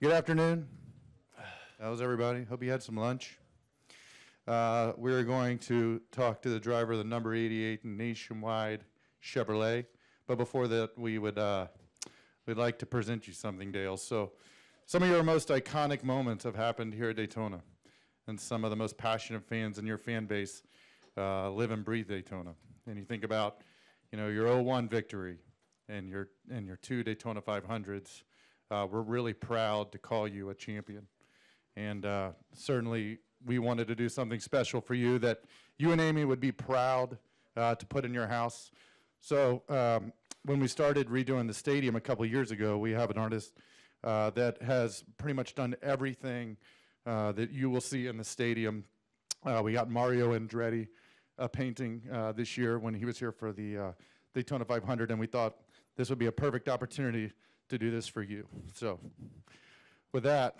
Good afternoon. How's everybody? Hope you had some lunch. We're going to talk to the driver of the number 88 Nationwide Chevrolet. But before that, we'd like to present you something, Dale. So some of your most iconic moments have happened here at Daytona. And some of the most passionate fans in your fan base live and breathe Daytona. And you think about, your 01 victory and your two Daytona 500s. We're really proud to call you a champion. And certainly we wanted to do something special for you that you and Amy would be proud to put in your house. So when we started redoing the stadium a couple years ago, we have an artist that has pretty much done everything that you will see in the stadium. We got Mario Andretti painting this year when he was here for the Daytona 500, and we thought this would be a perfect opportunity to do this for you. So with that,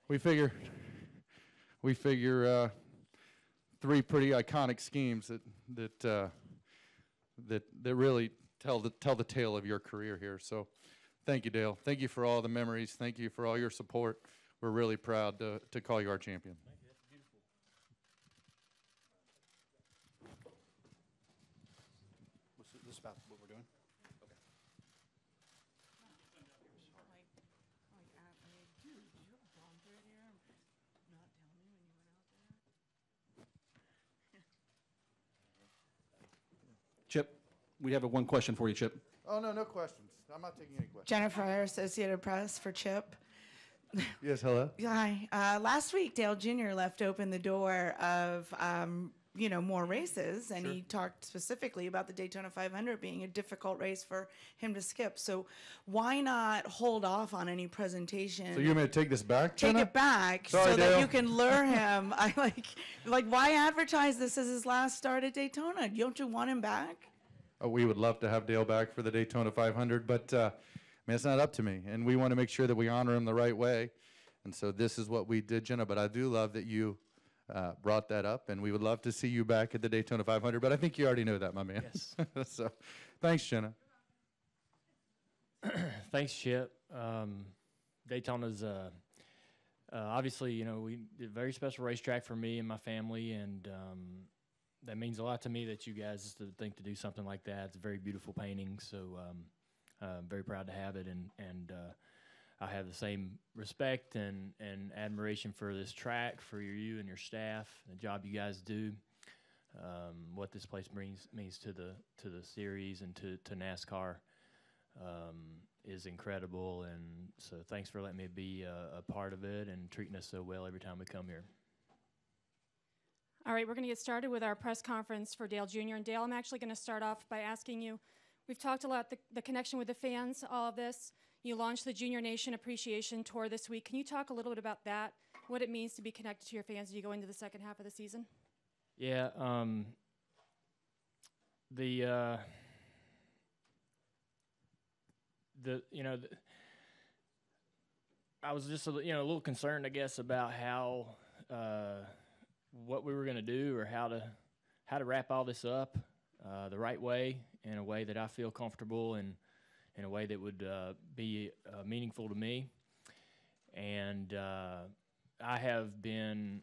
we figure three pretty iconic schemes that really tell the tale of your career here. So thank you, Dale. Thank you for all the memories. Thank you for all your support. We're really proud to call you our champion. Thank you. That's beautiful. This is about what we're doing? Okay. Dude, did you have a bomb threat here? Not tell me when you went out there? Chip, we have one question for you, Chip. Oh, no questions. I'm not taking any questions. Jennifer, Associated Press for Chip. Yes, hello. Hi. Last week, Dale Jr. left open the door of, more races, and Sure. he talked specifically about the Daytona 500 being a difficult race for him to skip. So why not hold off on any presentation? So you want me to take this back, Take Jenna? it back Sorry, so that Dale. you can lure him. I like why advertise this as his last start at Daytona? Don't you want him back? We would love to have Dale back for the Daytona 500, but it's not up to me. And we want to make sure that we honor him the right way. And so this is what we did, Jenna. But I do love that you brought that up, and we would love to see you back at the Daytona 500. But I think you already know that, my man. Yes. So thanks, Jenna. Thanks, Chip. Daytona's obviously, we did a very special racetrack for me and my family, and that means a lot to me that you guys think to do something like that. It's a very beautiful painting, so I'm very proud to have it, and I have the same respect and admiration for this track, for you and your staff, the job you guys do, what this place means to the series and to NASCAR is incredible. And so thanks for letting me be a part of it and treating us so well every time we come here. All right, we're going to get started with our press conference for Dale Jr. And Dale, I'm actually going to start off by asking you, we've talked a lot, the connection with the fans, all of this. You launched the Junior Nation Appreciation Tour this week. Can you talk a little bit about that, what it means to be connected to your fans as you go into the second half of the season? Yeah, I was just a little concerned, I guess, about how what we were going to do or how to wrap all this up the right way, in a way that I feel comfortable and in a way that would be meaningful to me. And I have been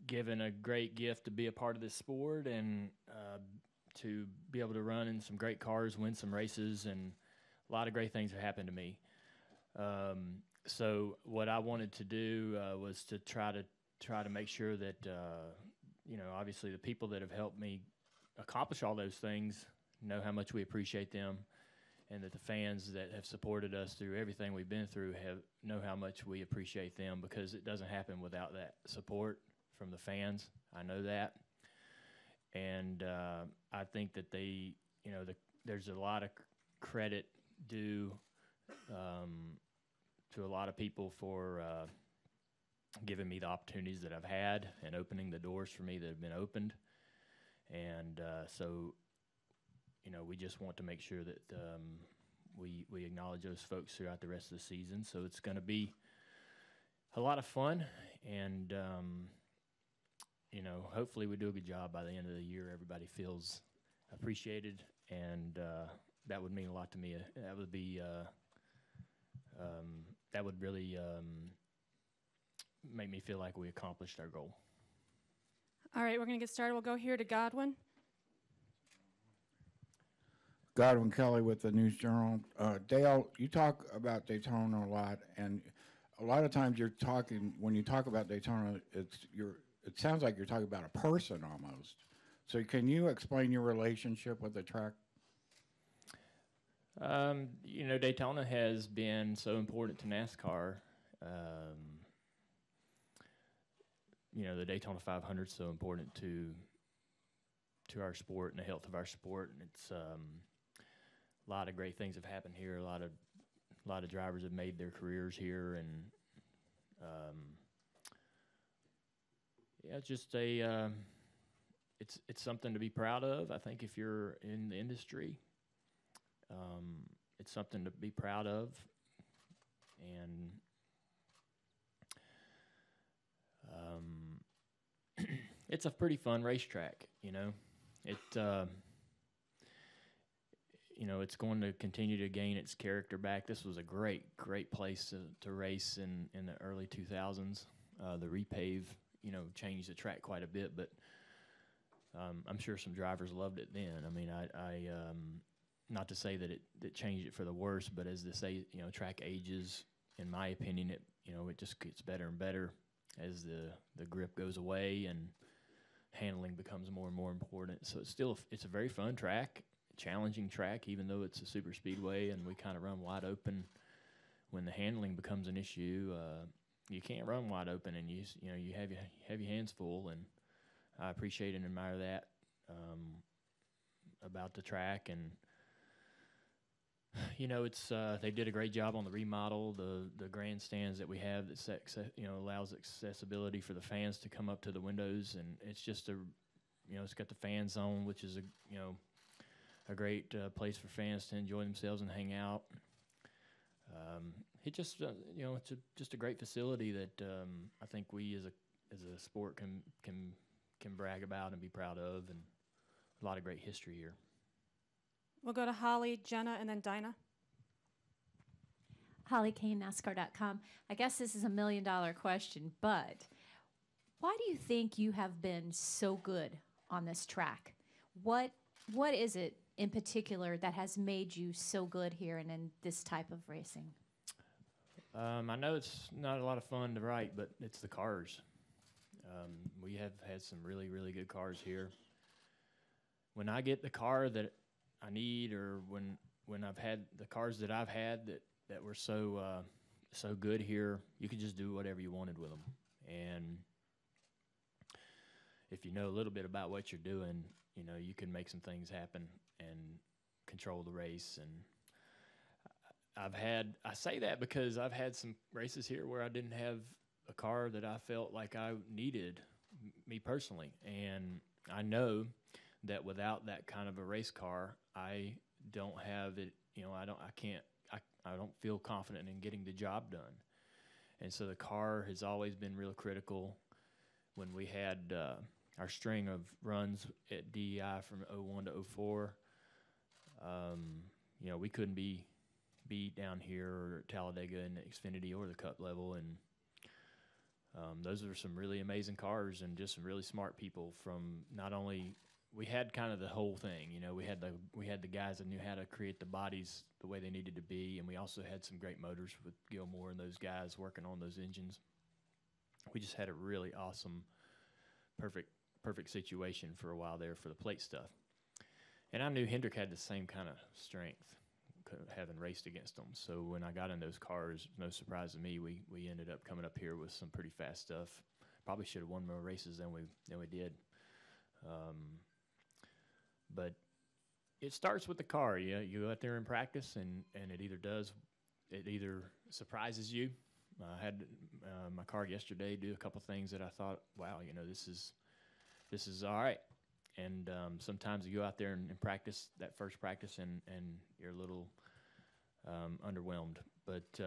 given a great gift to be a part of this sport and to be able to run in some great cars, win some races, and a lot of great things have happened to me. So what I wanted to do was to try to make sure that, obviously the people that have helped me accomplish all those things know how much we appreciate them, and that the fans that have supported us through everything we've been through know how much we appreciate them, because it doesn't happen without that support from the fans. I know that. And I think that there's a lot of credit due to a lot of people for giving me the opportunities that I've had and opening the doors for me that have been opened. And so, we just want to make sure that we acknowledge those folks throughout the rest of the season. So it's going to be a lot of fun, and hopefully we do a good job by the end of the year. Everybody feels appreciated, and that would mean a lot to me. That would be that would really make me feel like we accomplished our goal. All right, we're going to get started. We'll go here to Godwin. Godwin Kelly with the News Journal. Dale, you talk about Daytona a lot, and a lot of times when you talk about Daytona, it sounds like you're talking about a person almost. So can you explain your relationship with the track? Daytona has been so important to NASCAR. The Daytona 500 is so important to our sport and the health of our sport, and it's a lot of great things have happened here. A lot of drivers have made their careers here, and it's just it's something to be proud of. I think if you're in the industry, it's something to be proud of, and it's a pretty fun racetrack. It's going to continue to gain its character back. This was a great place to race in the early 2000s. The repave, changed the track quite a bit, but I'm sure some drivers loved it then. I mean, I not to say that it changed it for the worse, but as they say, track ages, in my opinion, it just gets better and better as the grip goes away and handling becomes more and more important. So it's a very fun track, challenging track, even though it's a super speedway and we kind of run wide open. When the handling becomes an issue, you can't run wide open, and you have your hands full, and I appreciate and admire that about the track. And they did a great job on the remodel, the grandstands that we have that allows accessibility for the fans to come up to the windows, and it's just it's got the fan zone, which is a great place for fans to enjoy themselves and hang out. It just it's just a great facility that I think we as a sport can brag about and be proud of, and a lot of great history here. We'll go to Holly, Jenna, and then Dinah. Holly Kane, NASCAR.com. I guess this is $1 million question, but why do you think you have been so good on this track? What is it in particular that has made you so good here and in this type of racing? I know it's not a lot of fun to write, but it's the cars. We have had some really, really good cars here. When I get the car that I need, or when I've had the cars that I've had that were so good here, you could just do whatever you wanted with them. And if you know a little bit about what you're doing, you can make some things happen and control the race. And I say that because I've had some races here where I didn't have a car that I felt like I needed, me personally. And I know that without that kind of a race car, I don't have it, I don't feel confident in getting the job done. And so the car has always been real critical. When we had our string of runs at DEI from 01 to 04, we couldn't be beat down here or at Talladega in the Xfinity or the Cup level. And those are some really amazing cars and just some really smart people from not only. We had kind of the whole thing, we had the guys that knew how to create the bodies the way they needed to be, and we also had some great motors with Gilmore and those guys working on those engines. We just had a really awesome, perfect situation for a while there for the plate stuff. And I knew Hendrick had the same kind of strength, having raced against them. So when I got in those cars, no surprise to me, we ended up coming up here with some pretty fast stuff. Probably should have won more races than we did. But it starts with the car. You go out there and practice, and it either surprises you. I had my car yesterday do a couple things that I thought, wow, this is all right. And sometimes you go out there and practice that first practice, and you're a little underwhelmed. But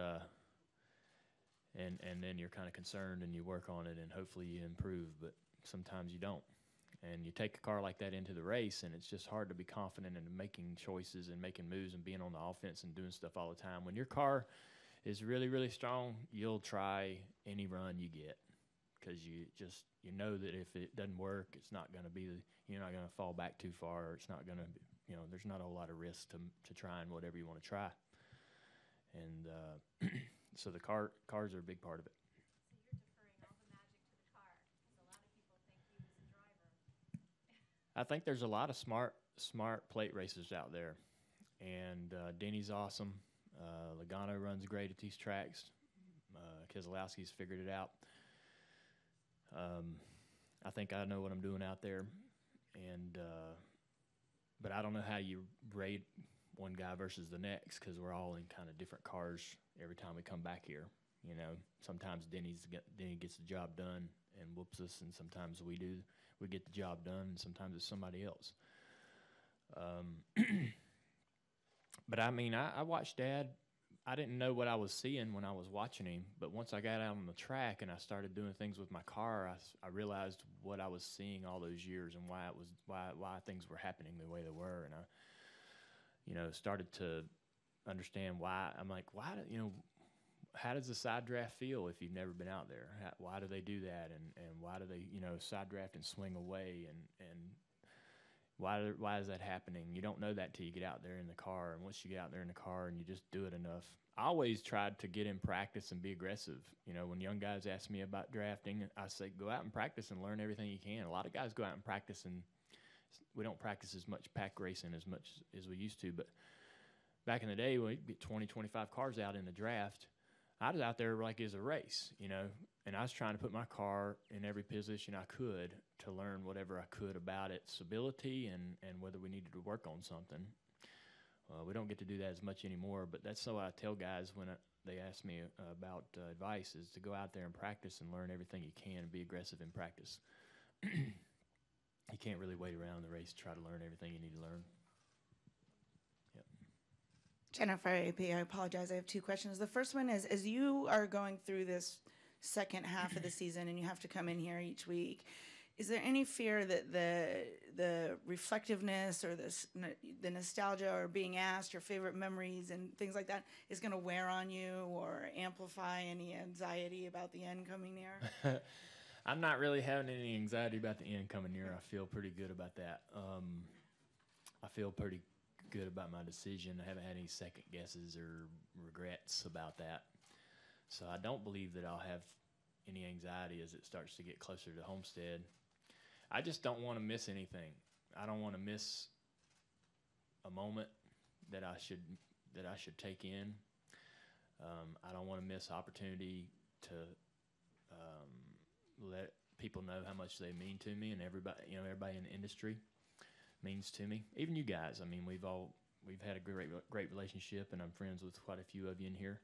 and then you're kind of concerned, and you work on it, and hopefully you improve. But sometimes you don't. And you take a car like that into the race, and it's just hard to be confident in making choices and making moves and being on the offense and doing stuff all the time. When your car is really, really strong, you'll try any run you get because you know that if it doesn't work, it's not going to be you're not going to fall back too far. Or it's not going to, there's not a whole lot of risk to trying whatever you want to try. And so the cars are a big part of it. I think there's a lot of smart plate racers out there, and Denny's awesome. Logano runs great at these tracks. Keselowski's figured it out. I think I know what I'm doing out there, and but I don't know how you rate one guy versus the next because we're all in kind of different cars every time we come back here. Sometimes Denny gets the job done and whoops us, and sometimes we get the job done, and sometimes it's somebody else. But I mean, I watched Dad. I didn't know what I was seeing when I was watching him, but once I got out on the track and I started doing things with my car, I realized what I was seeing all those years and why things were happening the way they were, and I started to understand why. I'm like, how does the side draft feel if you've never been out there? Why do they do that, and why do they side draft and swing away, and why is that happening? You don't know that till you get out there in the car, and once you get out there in the car and you just do it enough. I always tried to get in practice and be aggressive. When young guys ask me about drafting, I say go out and practice and learn everything you can. A lot of guys go out and practice, and we don't practice as much pack racing as much as we used to. But back in the day, when we'd get 20, 25 cars out in the draft, I was out there like it was a race, and I was trying to put my car in every position I could to learn whatever I could about its ability and whether we needed to work on something. We don't get to do that as much anymore, but that's what I tell guys when they ask me about advice is to go out there and practice and learn everything you can and be aggressive in practice. You can't really wait around the race to try to learn everything you need to learn. Yep. Jennifer AP, I apologize. I have two questions. The first one is, as you are going through this second half of the season and you have to come in here each week, is there any fear that the reflectiveness or the nostalgia or being asked your favorite memories and things like that is going to wear on you or amplify any anxiety about the end coming near? I'm not really having any anxiety about the end coming near. I feel pretty good about that. I feel pretty good about my decision. I haven't had any second guesses or regrets about that. So I don't believe that I'll have any anxiety as it starts to get closer to Homestead. I just don't want to miss anything. I don't want to miss a moment that I should take in. I don't want to miss opportunity to let people know how much they mean to me, and everybody in the industry means to me. Even you guys. I mean, we've had a great relationship, and I'm friends with quite a few of you in here.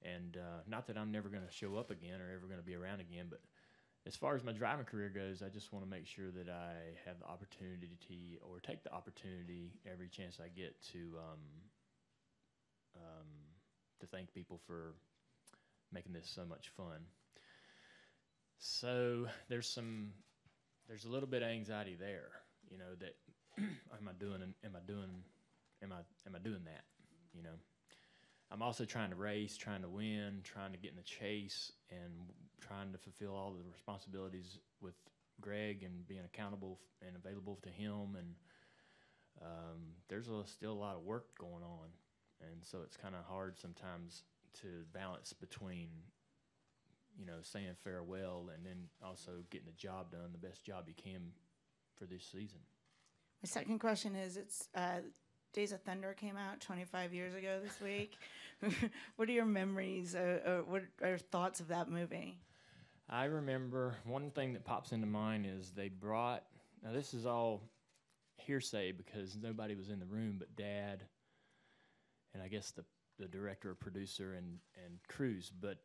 And not that I'm never going to show up again or ever going to be around again, but as far as my driving career goes, I just want to make sure that I have the opportunity or take the opportunity every chance I get to thank people for making this so much fun. So there's a little bit of anxiety there, that am I doing that, I'm also trying to race, trying to win, trying to get in the chase, and trying to fulfill all the responsibilities with Greg and being accountable and available to him. And there's still a lot of work going on. And so it's kind of hard sometimes to balance between, saying farewell and then also getting the job done, the best job you can for this season. My second question is, Days of Thunder came out 25 years ago this week. What are your memories? What are your thoughts of that movie? I remember one thing that pops into mind is they brought, now this is all hearsay because nobody was in the room but Dad and I guess the director or producer and Cruise. But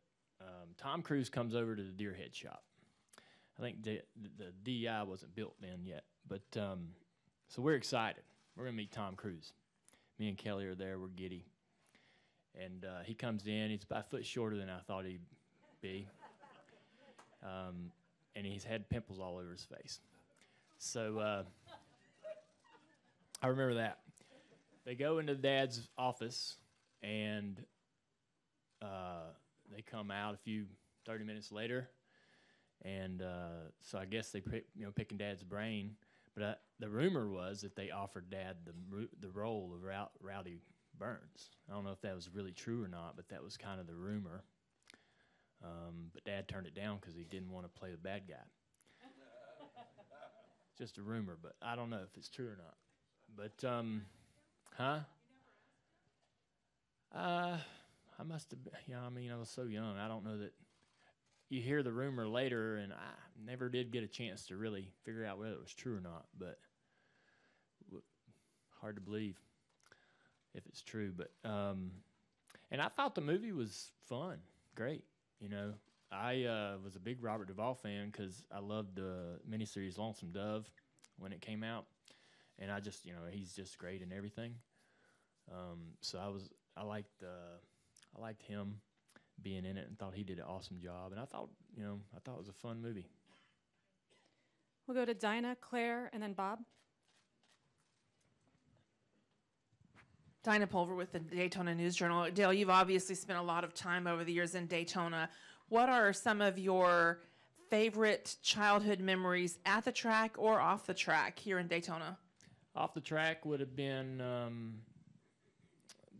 Tom Cruise comes over to the Deerhead shop. I think the DEI wasn't built then yet. But so we're excited. We're going to meet Tom Cruise. Me and Kelly are there. We're giddy. And he comes in. He's about a foot shorter than I thought he'd be. and he's had pimples all over his face. So I remember that. They go into Dad's office, and they come out 30 minutes later, and so I guess they picking Dad's brain. But the rumor was that they offered Dad the role of Rowdy Burns. I don't know if that was really true or not, but that was kind of the rumor. But Dad turned it down because he didn't want to play the bad guy. Just a rumor, but I don't know if it's true or not. But, I must have been, I was so young. I don't know that. You hear the rumor later, and I never did get a chance to really figure out whether it was true or not, but hard to believe if it's true. But and I thought the movie was fun, great. I was a big Robert Duvall fan because I loved the miniseries Lonesome Dove when it came out, and I just, he's just great in everything. So I liked him being in it and thought he did an awesome job. And I thought it was a fun movie. We'll go to Dinah, Claire, and then Bob. Dinah Pulver with the Daytona News Journal. Dale, you've obviously spent a lot of time over the years in Daytona. What are some of your favorite childhood memories at the track or off the track here in Daytona? Off the track would have been,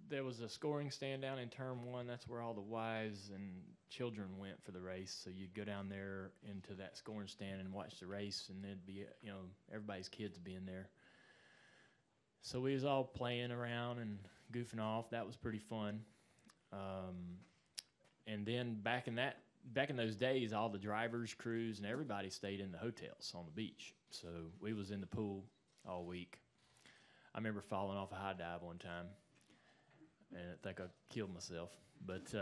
there was a scoring stand down in turn 1. That's where all the wives and children went for the race. So you'd go down there into that scoring stand and watch the race, and there'd be, everybody's kids being there. So we was all playing around and goofing off. That was pretty fun. And then back in those days, all the drivers, crews, and everybody stayed in the hotels on the beach. So we was in the pool all week. I remember falling off a high dive one time, and I think I killed myself. But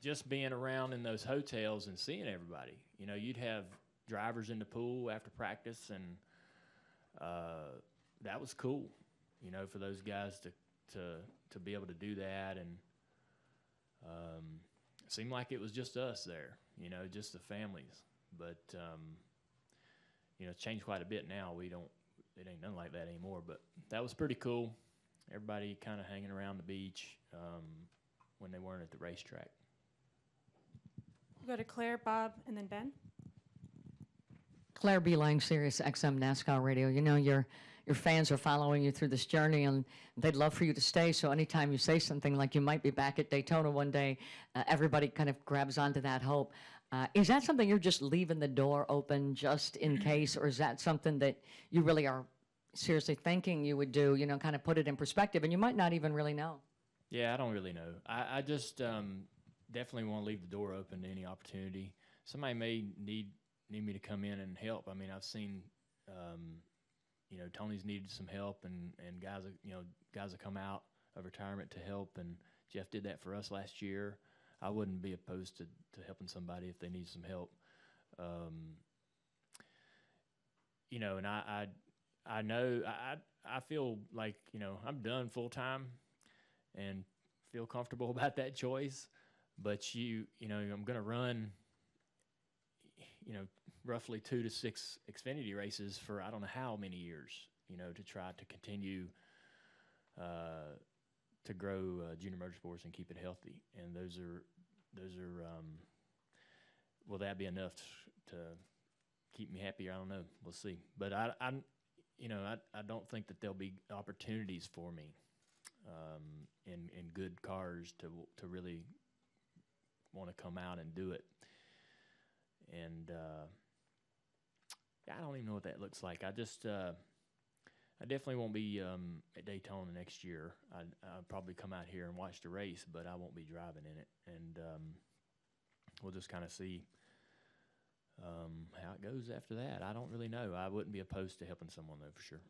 just being around in those hotels and seeing everybody, you'd have drivers in the pool after practice, and that was cool, for those guys to be able to do that. And it seemed like it was just us there, just the families. But it's changed quite a bit now. It ain't nothing like that anymore. But that was pretty cool. Everybody kind of hanging around the beach when they weren't at the racetrack. We'll go to Claire, Bob, and then Ben. Claire B. Lang, Sirius XM NASCAR Radio. Your fans are following you through this journey, and they'd love for you to stay. So anytime you say something like you might be back at Daytona one day, everybody kind of grabs onto that hope. Is that something you're just leaving the door open just in case, or is that something that you really are seriously thinking you would do, kind of put it in perspective, and you might not even really know? Yeah, I don't really know. I just definitely want to leave the door open to any opportunity. Somebody may need me to come in and help. I mean, I've seen, Tony's needed some help, and guys that come out of retirement to help, and Jeff did that for us last year. I wouldn't be opposed to helping somebody if they need some help. And I know I feel like I'm done full time, and feel comfortable about that choice. But I'm going to run roughly 2 to 6 Xfinity races for I don't know how many years, to try to continue to grow junior motorsports and keep it healthy. And those are will that be enough to keep me happy? I don't know. We'll see. But I don't think that there'll be opportunities for me in good cars to really want to come out and do it. And I don't even know what that looks like. I definitely won't be at Daytona next year. I'll probably come out here and watch the race, but I won't be driving in it. And we'll just kind of see how it goes after that. I don't really know. I wouldn't be opposed to helping someone, though, for sure.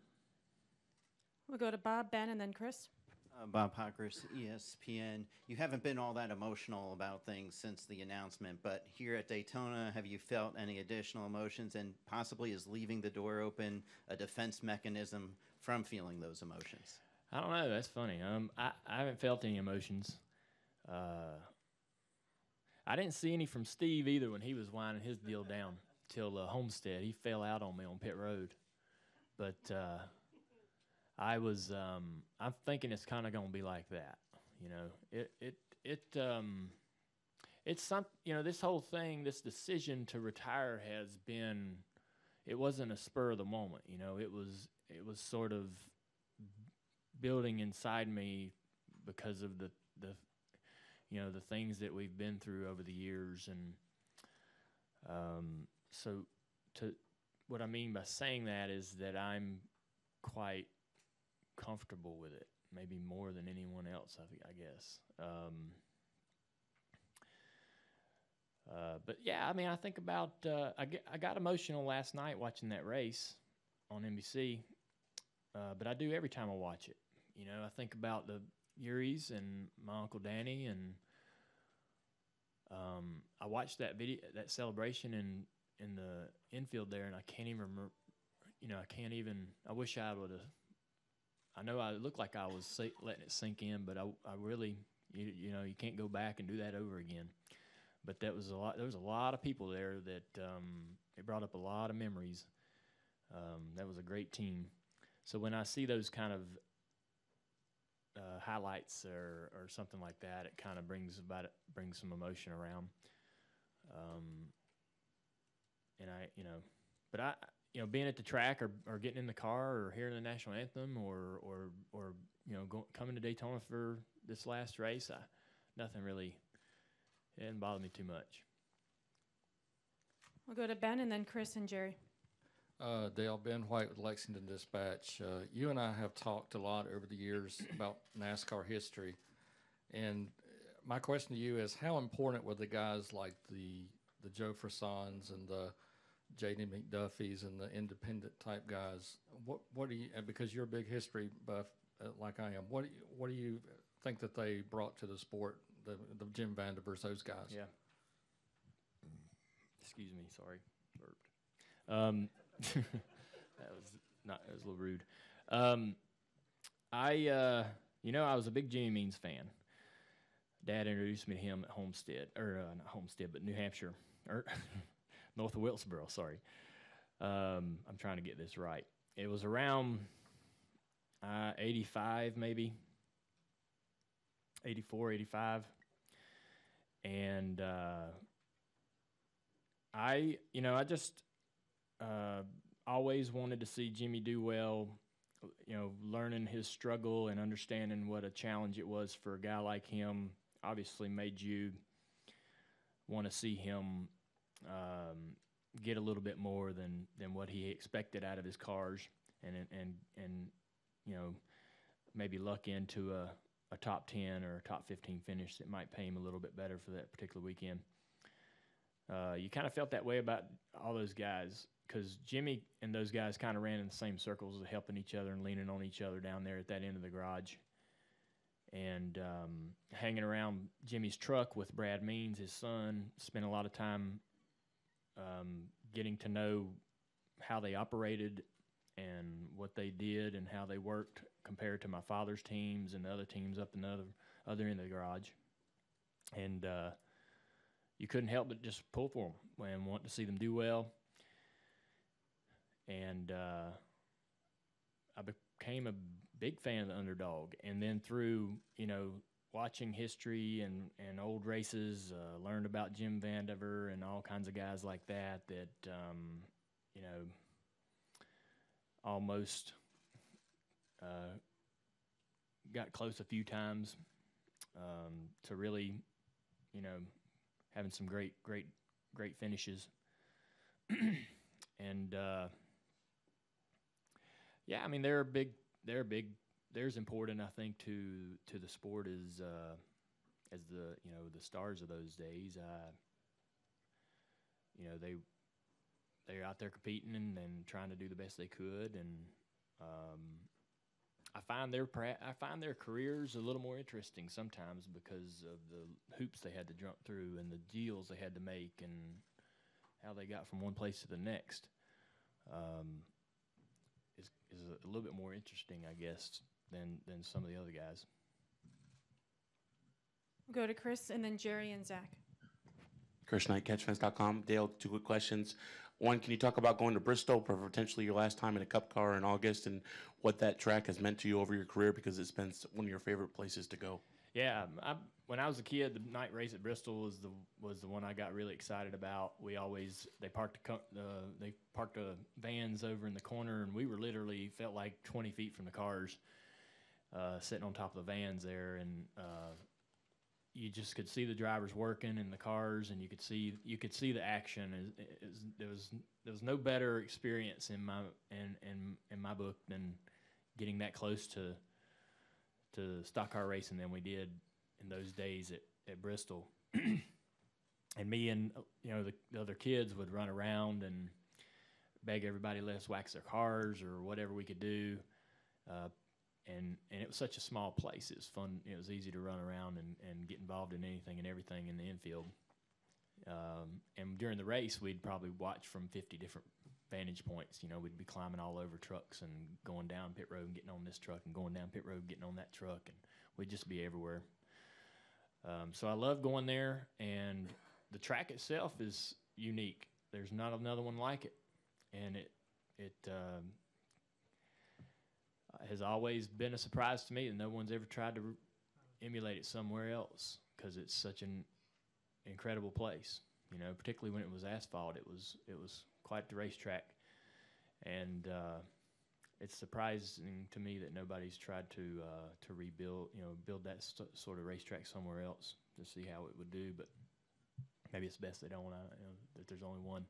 We'll go to Bob, Ben, and then Chris. Bob Hockers, ESPN. You haven't been all that emotional about things since the announcement, but here at Daytona, have you felt any additional emotions, and possibly is leaving the door open a defense mechanism from feeling those emotions? I don't know. That's funny. I haven't felt any emotions. I didn't see any from Steve either when he was winding his deal down till Homestead. He fell out on me on pit road. But I'm thinking it's kind of going to be like that. You know, it's some, you know, this whole thing, this decision to retire has been, it wasn't a spur of the moment. You know, it was sort of building inside me because of the you know, the things that we've been through over the years. And so what I mean by saying that is that I'm quite comfortable with it, maybe more than anyone else, I guess. But yeah, I mean, I think about, I got emotional last night watching that race on NBC, but I do every time I watch it. You know, I think about the Uris and my Uncle Danny, and I watched that video, that celebration in the infield there, and I can't even remember, you know, I wish I would have, I know I looked like I was letting it sink in, but I really, you know, you can't go back and do that over again. But there was a lot of people there that it brought up a lot of memories. That was a great team. So when I see those kind of highlights or something like that, it kind of brings some emotion around. And being at the track or getting in the car or hearing the national anthem or you know, coming to Daytona for this last race, nothing really, it didn't bother me too much. We'll go to Ben and then Chris and Jerry. Dale, Ben White with Lexington Dispatch. You and I have talked a lot over the years about NASCAR history, and my question to you is, how important were the guys like the Joe Frissons and the J.D. McDuffies and the independent type guys? What do you, because you're a big history buff like I am, what do you think that they brought to the sport, the Jim Vandevers, those guys? Yeah. Excuse me, sorry, burped. That was a little rude. I was a big Jimmy Means fan. Dad introduced me to him at Homestead, or not Homestead, but New Hampshire, or north of Wilkesboro, sorry. I'm trying to get this right. It was around 85, maybe, 84, 85. And I just always wanted to see Jimmy do well, you know, learning his struggle and understanding what a challenge it was for a guy like him. Obviously made you want to see him get a little bit more than what he expected out of his cars, and you know, maybe luck into a top 10 or a top 15 finish that might pay him a little bit better for that particular weekend. You kind of felt that way about all those guys, because Jimmy and those guys kind of ran in the same circles, helping each other and leaning on each other down there at that end of the garage. And hanging around Jimmy's truck with Brad Means, his son, spent a lot of time getting to know how they operated and what they did and how they worked compared to my father's teams and the other teams up in the other end of the garage. And you couldn't help but just pull for them and want to see them do well. And I became a big fan of the underdog. And then through, you know, watching history and old races, learned about Jim Vandiver and all kinds of guys like that, you know, almost got close a few times to really, you know, having some great finishes. And yeah, I mean, they're big. There's important, I think, to the sport as the, you know, the stars of those days. You know, they're out there competing and trying to do the best they could, and I find their careers a little more interesting sometimes because of the hoops they had to jump through and the deals they had to make and how they got from one place to the next. Is a little bit more interesting, I guess, than some of the other guys. We'll go to Chris and then Jerry and Zach. Chris Knight, catchfence.com. Dale, two quick questions. One, can you talk about going to Bristol, potentially your last time in a Cup car in August, and what that track has meant to you over your career, because it's been one of your favorite places to go? Yeah, when I was a kid, the night race at Bristol was the one I got really excited about. They parked the vans over in the corner, and we were literally felt like 20 feet from the cars, sitting on top of the vans there, and you just could see the drivers working in the cars, and you could see the action. There was no better experience in my book than getting that close to stock car racing than we did in those days at Bristol. And me and the other kids would run around and beg everybody to let us wax their cars or whatever we could do. And it was such a small place. It was fun. It was easy to run around and get involved in anything and everything in the infield. And during the race, we'd probably watch from 50 different vantage points. We'd be climbing all over trucks and going down pit road and getting on this truck and going down pit road and getting on that truck, and we'd just be everywhere. So I love going there, and the track itself is unique. There's not another one like it, and it has always been a surprise to me that no one's ever tried to emulate it somewhere else, because it's such an incredible place. Particularly when it was asphalt, it was quite the racetrack, and it's surprising to me that nobody's tried to rebuild, build that sort of racetrack somewhere else to see how it would do. But maybe it's best they don't. That there's only one.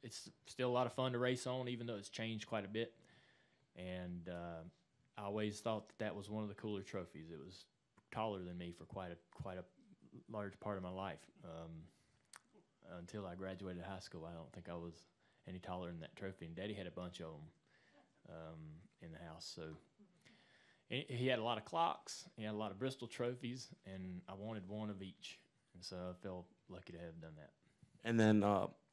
It's still a lot of fun to race on, even though it's changed quite a bit. And I always thought that was one of the cooler trophies. It was taller than me for quite a large part of my life. Until I graduated high school, I don't think I was any taller than that trophy. And Daddy had a bunch of them in the house. So he had a lot of clocks. He had a lot of Bristol trophies, and I wanted one of each. And so I felt lucky to have done that. And then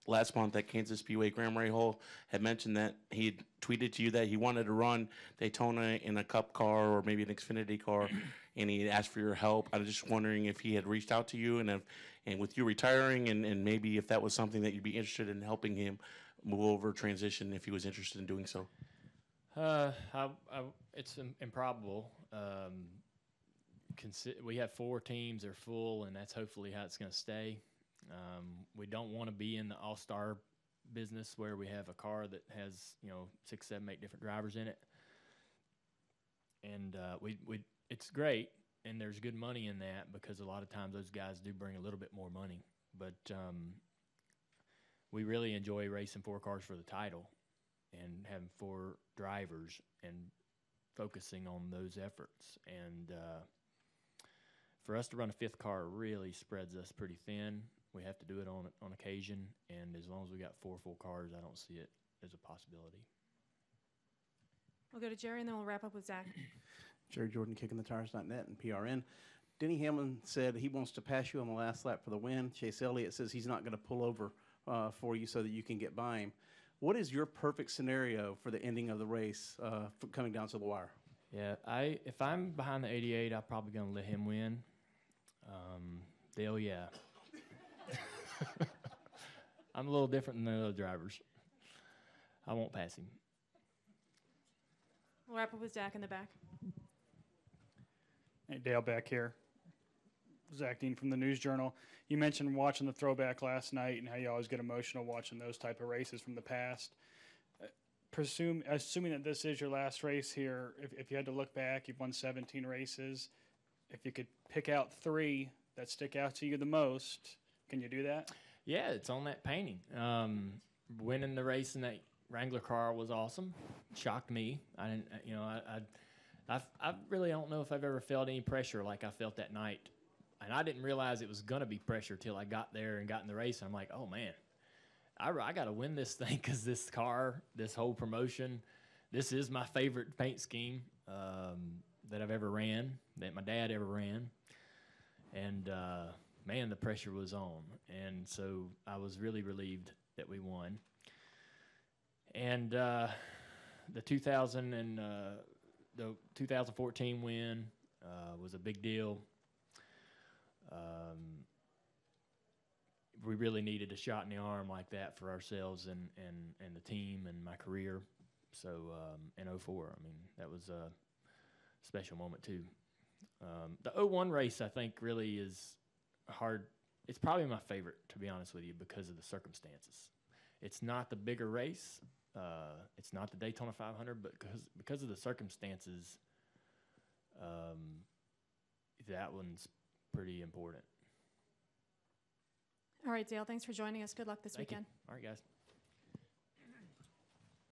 last month at Kansas Speedway, Graham Rahal had mentioned that he had tweeted to you that he wanted to run Daytona in a Cup car or maybe an Xfinity car, and he had asked for your help. I was just wondering if he had reached out to you, and with you retiring, and maybe if that was something that you'd be interested in helping him move over, transition, if he was interested in doing so. It's improbable. We have 4 teams. They're full, and that's hopefully how it's going to stay. We don't want to be in the all-star business where we have a car that has 6, 7, 8 different drivers in it. And it's great, and there's good money in that, because a lot of times those guys do bring a little bit more money. But we really enjoy racing 4 cars for the title and having 4 drivers and focusing on those efforts. And for us to run a 5th car really spreads us pretty thin. We have to do it on occasion, and as long as we got 4 full cars, I don't see it as a possibility. We'll go to Jerry, and then we'll wrap up with Zach. Jerry Jordan, KickingTheTires.net and PRN. Denny Hamlin said he wants to pass you on the last lap for the win. Chase Elliott says he's not going to pull over for you so that you can get by him. What is your perfect scenario for the ending of the race coming down to the wire? Yeah, if I'm behind the 88, I'm probably going to let him win. Dale, yeah. I'm a little different than the other drivers. I won't pass him. We'll wrap up with Zach in the back. Hey, Dale back here. Zach Dean from the News Journal. You mentioned watching the throwback last night and how you always get emotional watching those type of races from the past. Assuming that this is your last race here, if you had to look back, you've won 17 races. If you could pick out 3 that stick out to you the most, can you do that? Yeah, it's on that painting. Winning the race in that Wrangler car was awesome. Shocked me. I didn't, I really don't know if I've ever felt any pressure like I felt that night. And I didn't realize it was going to be pressure till I got there and got in the race. And I'm like, oh, man, I got to win this thing, because this car, this whole promotion, this is my favorite paint scheme that I've ever ran, that my dad ever ran. And, man, the pressure was on. And so I was really relieved that we won. And the 2014 win was a big deal. we really needed a shot in the arm like that for ourselves and the team and my career. So in 04, I mean, that was a special moment too. The 01 race, I think, really is hard. It's probably my favorite, to be honest with you, because of the circumstances. It's not the bigger race. It's not the Daytona 500, but because of the circumstances, that one's pretty important. All right, Dale, thanks for joining us. Good luck this Thank you. weekend. All right, guys.